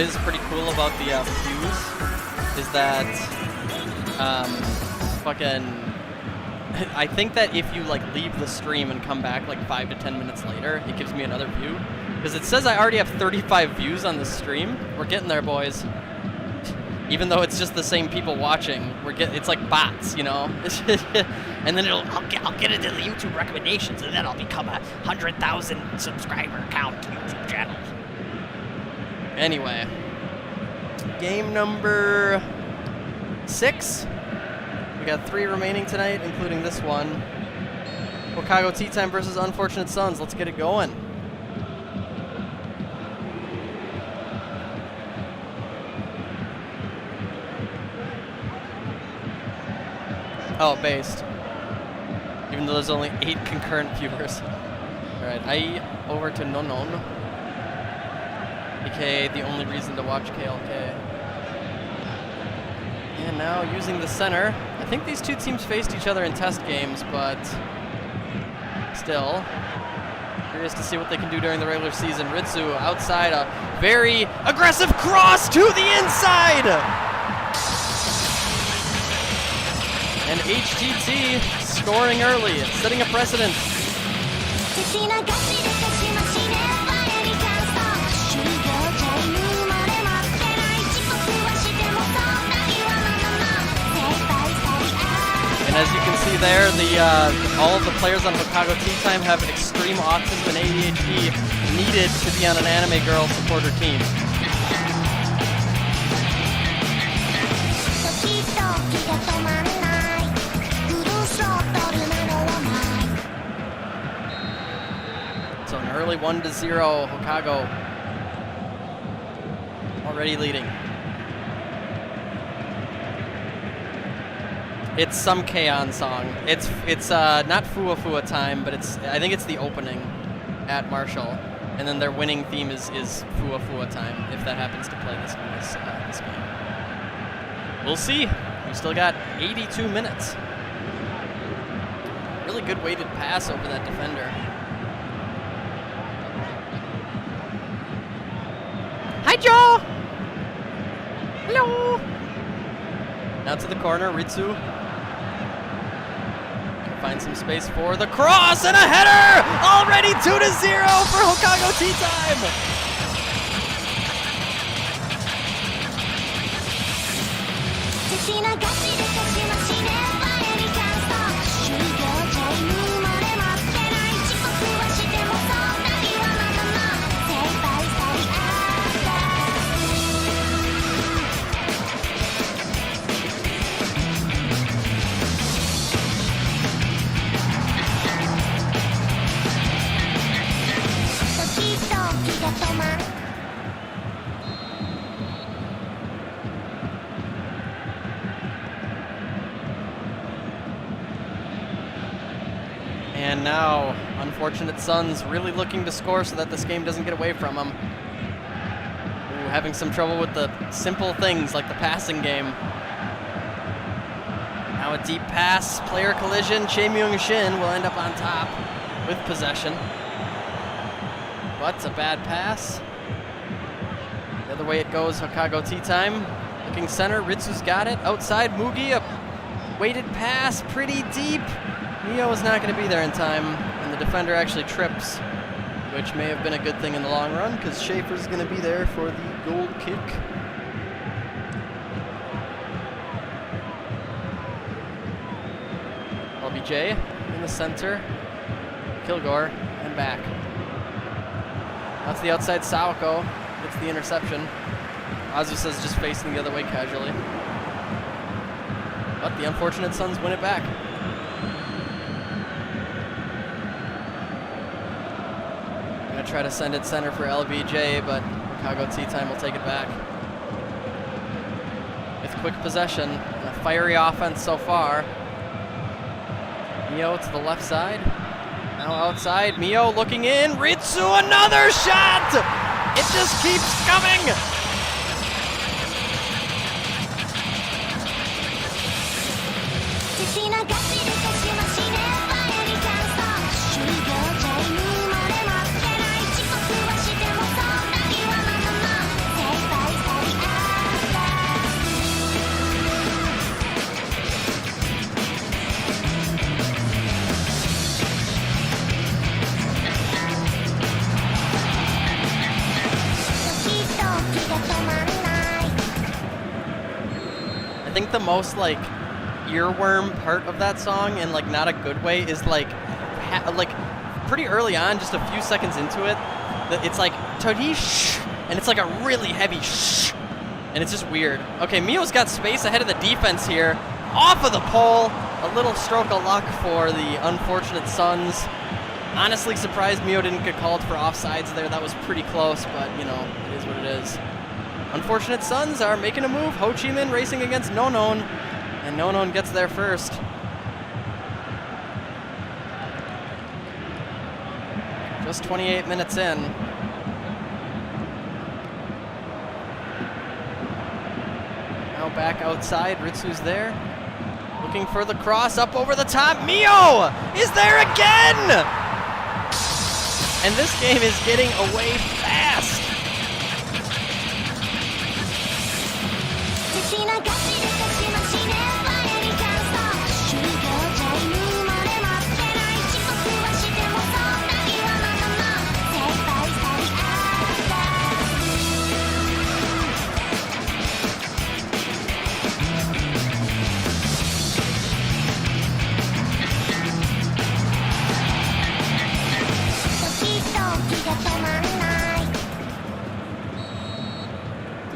is pretty cool about the views is that I think that if you like leave the stream and come back like 5 to 10 minutes later, it gives me another view. Because it says I already have 35 views on the stream. We're getting there, boys. Even though it's just the same people watching, it's like bots, you know? And then I'll get into the YouTube recommendations, and then I'll become a 100,000 subscriber count YouTube channel. Anyway, game number 6. We got 3 remaining tonight, including this one. Ho-Kago Tea Time versus Unfortunate Sons. Let's get it going. Oh, based. Even though there's only 8 concurrent viewers. Alright, I over to Nonon. AKA the only reason to watch KLK. And now using the center. I think these two teams faced each other in test games, but still. Curious to see what they can do during the regular season. Ritsu outside, a very aggressive cross to the inside! And HTT scoring early, setting a precedent. And as you can see there, all of the players on Ho-Kago Tea Time have extreme autism and ADHD needed to be on an anime girl supporter team. So an early 1-0, Ho-Kago already leading. It's some K-On song. It's not Fua Fua Time, but I think it's the opening at Marshall, and then their winning theme is Fua Fua Time, if that happens to play this game. We'll see. We still got 82 minutes. Really good weighted pass over that defender. Hi, Joe! Hello! Now to the corner, Ritsu. Find some space for the cross and a header! Already 2-0 for Ho-Kago Tea Time! And now, Unfortunate Sons really looking to score so that this game doesn't get away from them. Ooh, having some trouble with the simple things like the passing game. Now a deep pass, player collision. Chae Myung-shin will end up on top with possession. But a bad pass. The other way it goes, Ho-Kago Tea Time. Looking center, Ritsu's got it. Outside, Mugi, a weighted pass, pretty deep. Mio is not going to be there in time, and the defender actually trips, which may have been a good thing in the long run, because Schaefer's going to be there for the goal kick. LBJ in the center. Kilgore, and back. That's the outside Sawako. Gets the interception. Azusa's just facing the other way casually. But the Unfortunate Sons win it back. Gonna try to send it center for LBJ, but Ho-Kago Tea Time will take it back. With quick possession and a fiery offense so far. Mio to the left side. Now outside, Mio looking in. Ritsu, another shot! It just keeps coming! I think the most like earworm part of that song, in like not a good way, is like pretty early on, just a few seconds into it, it's like Todish, and it's like a really heavy shh, and it's just weird. Okay, Mio's got space ahead of the defense here, off of the pole. A little stroke of luck for the unfortunate Suns. Honestly surprised Mio didn't get called for offsides there. That was pretty close, but you know, it is what it is. Unfortunate Suns are making a move. Ho Chi Minh racing against Nonon, and Nonon gets there first. Just 28 minutes in. Now back outside, Ritsu's there. Looking for the cross up over the top. Mio is there again! And this game is getting away fast.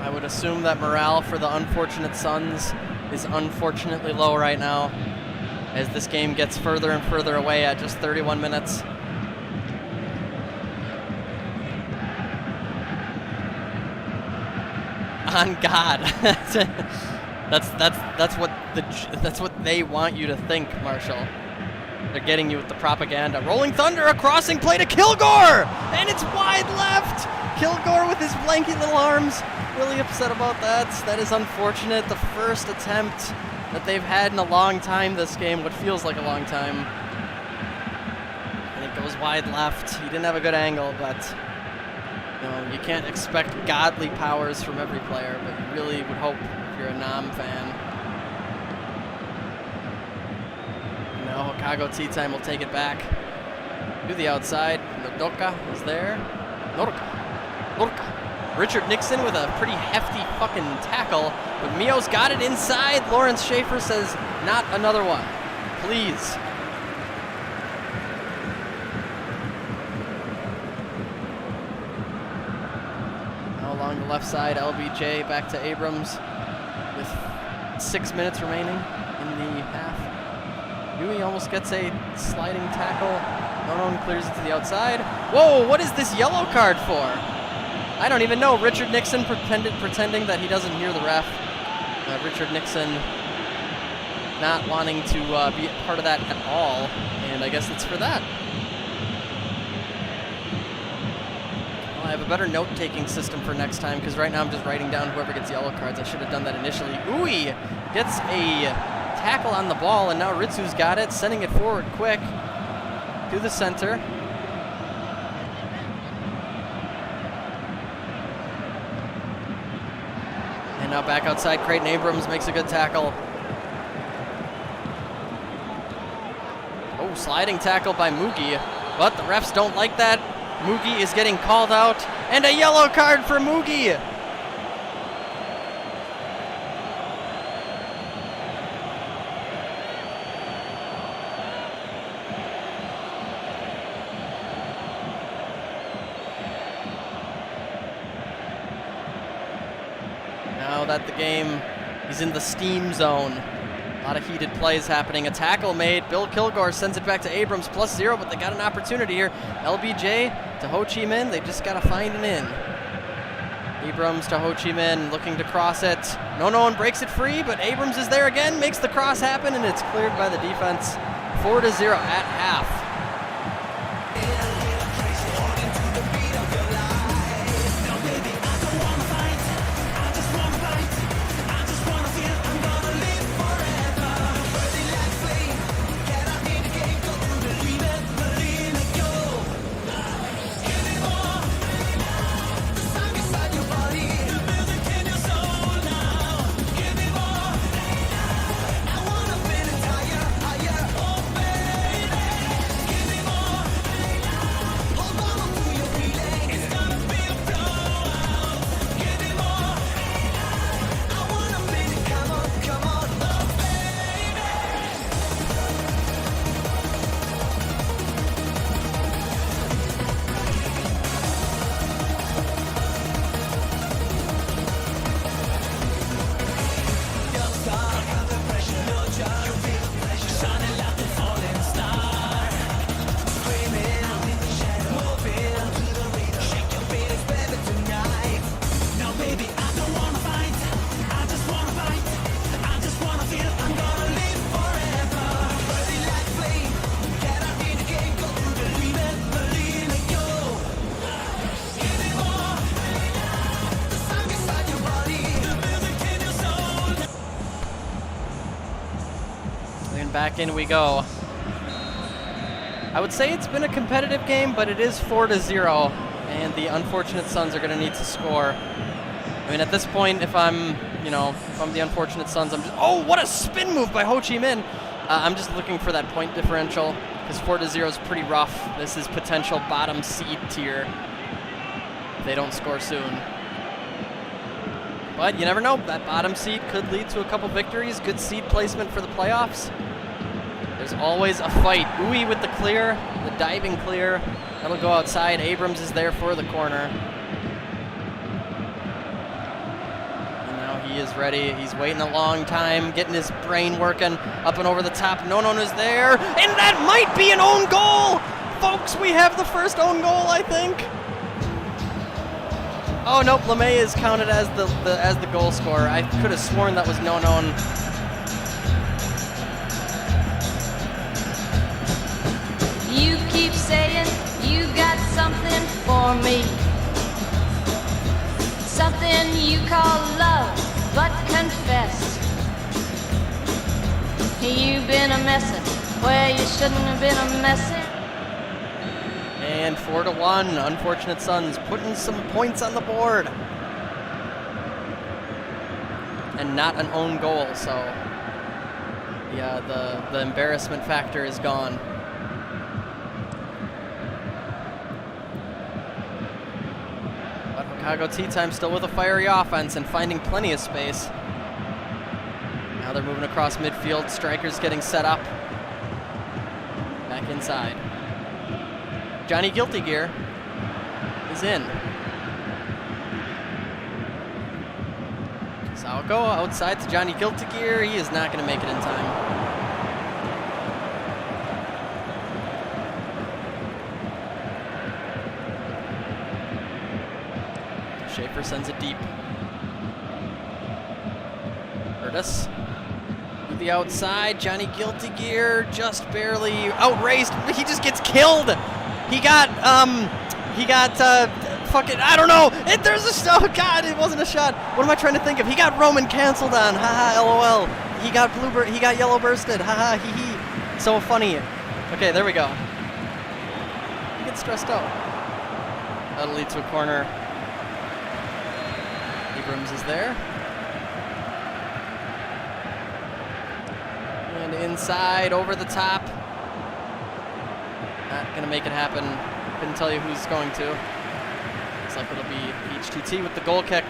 I would assume that morale for the unfortunate Suns is unfortunately low right now, as this game gets further and further away at just 31 minutes. On God, that's what they want you to think, Marshall. They're getting you with the propaganda. Rolling Thunder, a crossing play to Kilgore, and it's wide left. Kilgore with his blanky little arms, really upset about that. That is unfortunate. The first attempt that they've had in a long time this game, what feels like a long time. And it goes wide left. He didn't have a good angle, but you know, you can't expect godly powers from every player, but you really would hope if you're a Nam fan. Now Ho-Kago Tea Time will take it back to the outside. Nodoka is there. Nodoka. Richard Nixon with a pretty hefty fucking tackle, but Mio's got it inside. Lawrence Schaefer says, not another one, please. Now along the left side, LBJ back to Abrams with 6 minutes remaining in the half. Yui almost gets a sliding tackle. Nonon clears it to the outside. Whoa, what is this yellow card for? I don't even know. Richard Nixon pretending that he doesn't hear the ref. Richard Nixon not wanting to be a part of that at all, and I guess it's for that. Well, I have a better note-taking system for next time, because right now I'm just writing down whoever gets yellow cards. I should have done that initially. Ui gets a tackle on the ball, and now Ritsu's got it, sending it forward quick to the center. And now back outside, Creighton Abrams makes a good tackle. Oh, sliding tackle by Mugi, but the refs don't like that. Mugi is getting called out, and a yellow card for Mugi. Now that the game is in the steam zone, a lot of heated plays happening. A tackle made. Bill Kilgore sends it back to Abrams, +0, but they got an opportunity here. LBJ to Ho Chi Minh. They just got to find an in. Abrams to Ho Chi Minh, looking to cross it. Nonon breaks it free, but Abrams is there again, makes the cross happen, and it's cleared by the defense. 4-0 at half. And back in we go. I would say it's been a competitive game, but it is 4-0, and the unfortunate Suns are going to need to score. I mean, at this point, if I'm the unfortunate Suns, I'm just, oh, what a spin move by Ho Chi Minh. I'm just looking for that point differential, because 4-0 is pretty rough. This is potential bottom seed tier if they don't score soon. But you never know, that bottom seed could lead to a couple victories, good seed placement for the playoffs. There's always a fight. Uwe with the clear, the diving clear. That'll go outside. Abrams is there for the corner. And now he is ready. He's waiting a long time, getting his brain working. Up and over the top. Nonon is there. And that might be an own goal! Folks, we have the first own goal, I think. Oh, nope, LeMay is counted as the goal scorer. I could have sworn that was Nonon. You keep saying you got something for me, something you call love, but confess you've been a messin' where you shouldn't have been a messin'. And 4-1, unfortunate Suns putting some points on the board. And not an own goal, so yeah, the embarrassment factor is gone. But Ho-Kago Tea Time still with a fiery offense and finding plenty of space. Now they're moving across midfield, strikers getting set up. Back inside. Johnny Guilty Gear is in. Salgo outside to Johnny Guilty Gear. He is not going to make it in time. Schaefer sends it deep. Curtis to the outside. Johnny Guilty Gear just barely outraced. He just gets killed. He got, fucking, I don't know. There's a shot. Oh, God, it wasn't a shot. What am I trying to think of? He got Roman canceled on. Haha, LOL. He got he got yellow bursted. Haha, hee hee. So funny. Okay, there we go. He gets stressed out. That'll lead to a corner. Abrams is there. And inside, over the top. Not going to make it happen. Couldn't tell you who's going to. Looks like it'll be HTT with the goal kick.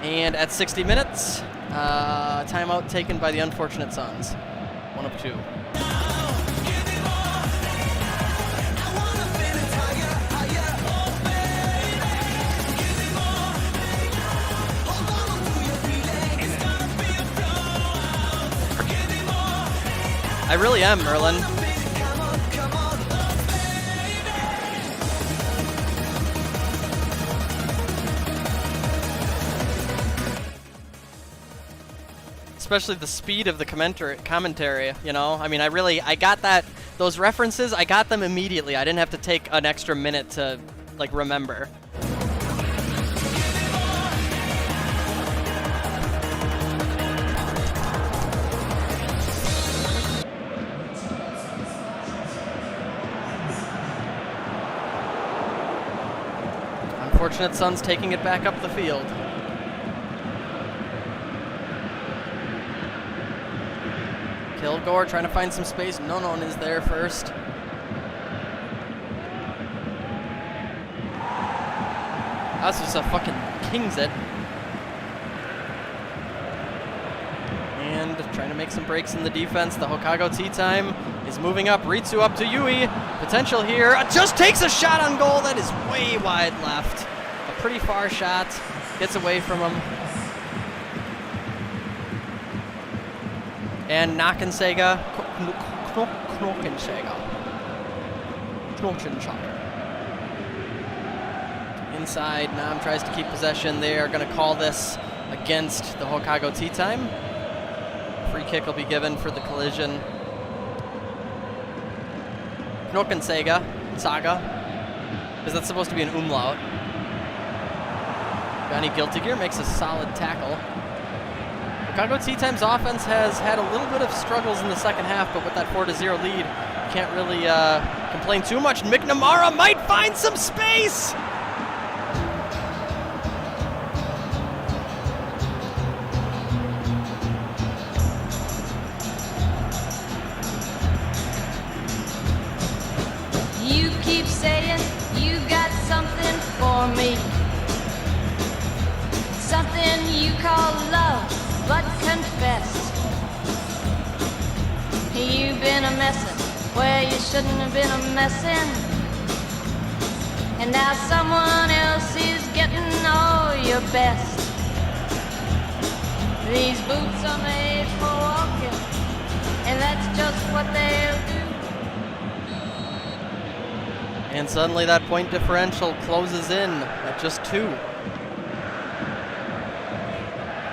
And at 60 minutes, timeout taken by the unfortunate Suns. 1 of 2. I really am, Merlin. Especially the speed of the commentary, you know? I mean, I got those references, I got them immediately. I didn't have to take an extra minute to, like, remember. Unfortunate Suns taking it back up the field. Kilgore trying to find some space. Nonon is there first. Asusa fucking kings it. And trying to make some breaks in the defense. The Ho-Kago Tea Time is moving up. Ritsu up to Yui. Potential here. Just takes a shot on goal. That is way wide left. A pretty far shot. Gets away from him. And Knochensager. Inside, Nam tries to keep possession. They are going to call this against the Ho-Kago Tea Time. Free kick will be given for the collision. Knochensager, Saga. Is that supposed to be an umlaut? Johnny Guilty Gear makes a solid tackle. Ho-Kago Tea Time's offense has had a little bit of struggles in the second half, but with that 4-0 lead, can't really complain too much. McNamara might find some space! You keep saying you got something for me. Something you call love, but confess. You've been a messin' where you shouldn't have been a messin'. And now someone else is getting all your best. These boots are made for walking, and that's just what they'll do. And suddenly that point differential closes in at just 2.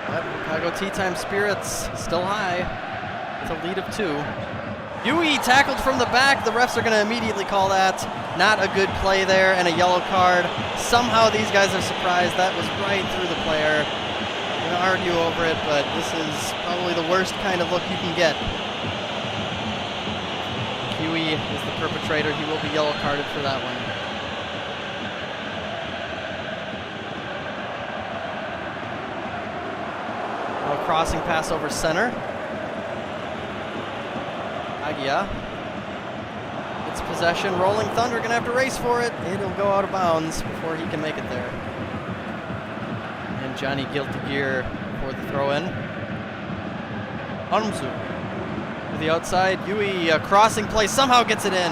But Ho-Kago Tea Time spirits still high with a lead of 2. Yui tackled from the back. The refs are going to immediately call that not a good play there and a yellow card. Somehow these guys are surprised. That was right through the player. Going to argue over it, but this is probably the worst kind of look you can get. Huey is the perpetrator. He will be yellow carded for that one. A crossing pass over center. Agia. It's possession. Rolling Thunder going to have to race for it. It'll go out of bounds before he can make it there. And Johnny Guilty Gear for the throw-in. Armzu. To the outside, Yui, a crossing play, somehow gets it in.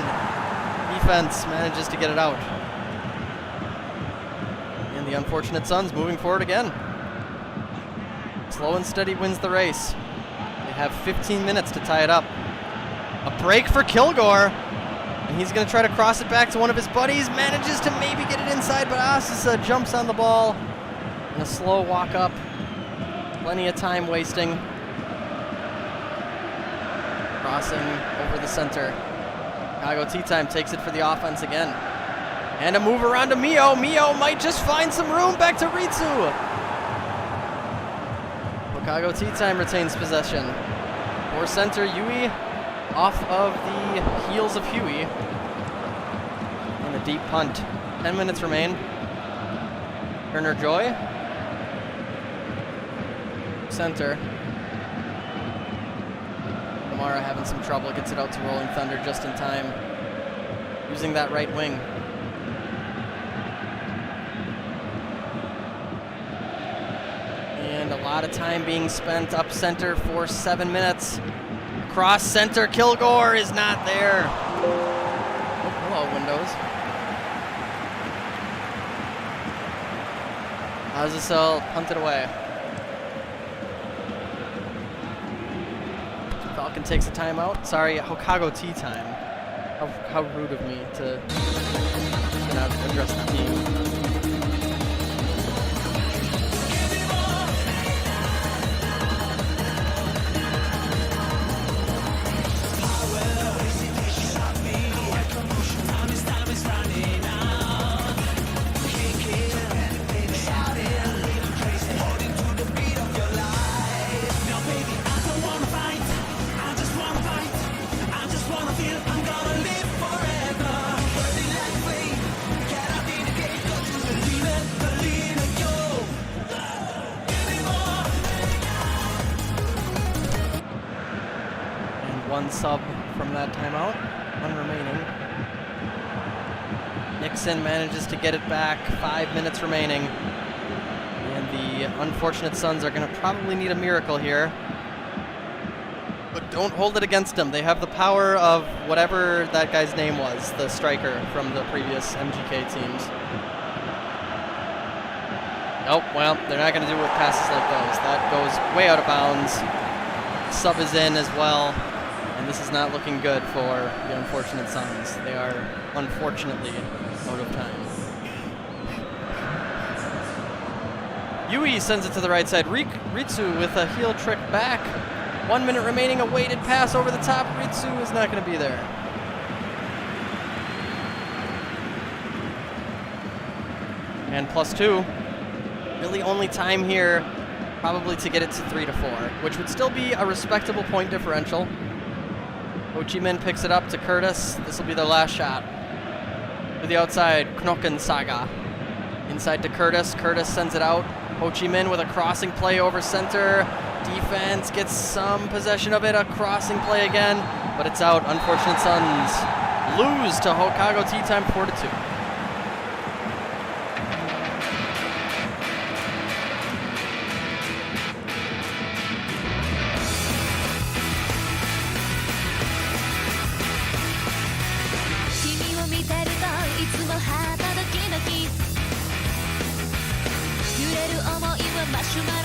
Defense manages to get it out. And the unfortunate Suns moving forward again. Slow and steady wins the race. They have 15 minutes to tie it up. A break for Kilgore. And he's going to try to cross it back to one of his buddies. Manages to maybe get it inside, but Asasa jumps on the ball. And a slow walk up. Plenty of time wasting. Crossing over the center. Ho-Kago Tea Time takes it for the offense again. And a move around to Mio. Mio might just find some room back to Ritsu. Ho-Kago Tea Time retains possession. For center, Yui off of the heels of Huey. And a deep punt. 10 minutes remain. Turner Joy. Center. Kamara having some trouble, gets it out to Rolling Thunder just in time. Using that right wing. And a lot of time being spent up center for 7 minutes. Cross center, Kilgore is not there. Oh, hello, Windows. Azasel punted away. Falcon takes a timeout. Sorry, Ho-Kago Tea Time. How rude of me to not address the team. One sub from that timeout, one remaining. Nixon manages to get it back, 5 minutes remaining. And the unfortunate Suns are going to probably need a miracle here. But don't hold it against them. They have the power of whatever that guy's name was, the striker from the previous MGK teams. Oh, well, they're not going to do it with passes like those. That goes way out of bounds. Sub is in as well. And this is not looking good for the unfortunate Suns. They are, unfortunately, out of time. Yui sends it to the right side. Ritsu with a heel trick back. 1 minute remaining, a weighted pass over the top. Ritsu is not going to be there. And +2. Really only time here probably to get it to 3-4, which would still be a respectable point differential. Ho Chi Minh picks it up to Curtis. This will be their last shot. To the outside, Knokken Saga. Inside to Curtis. Curtis sends it out. Ho Chi Minh with a crossing play over center. Defense gets some possession of it. A crossing play again, but it's out. Unfortunate Suns lose to Ho-Kago tea time 4-2. Mash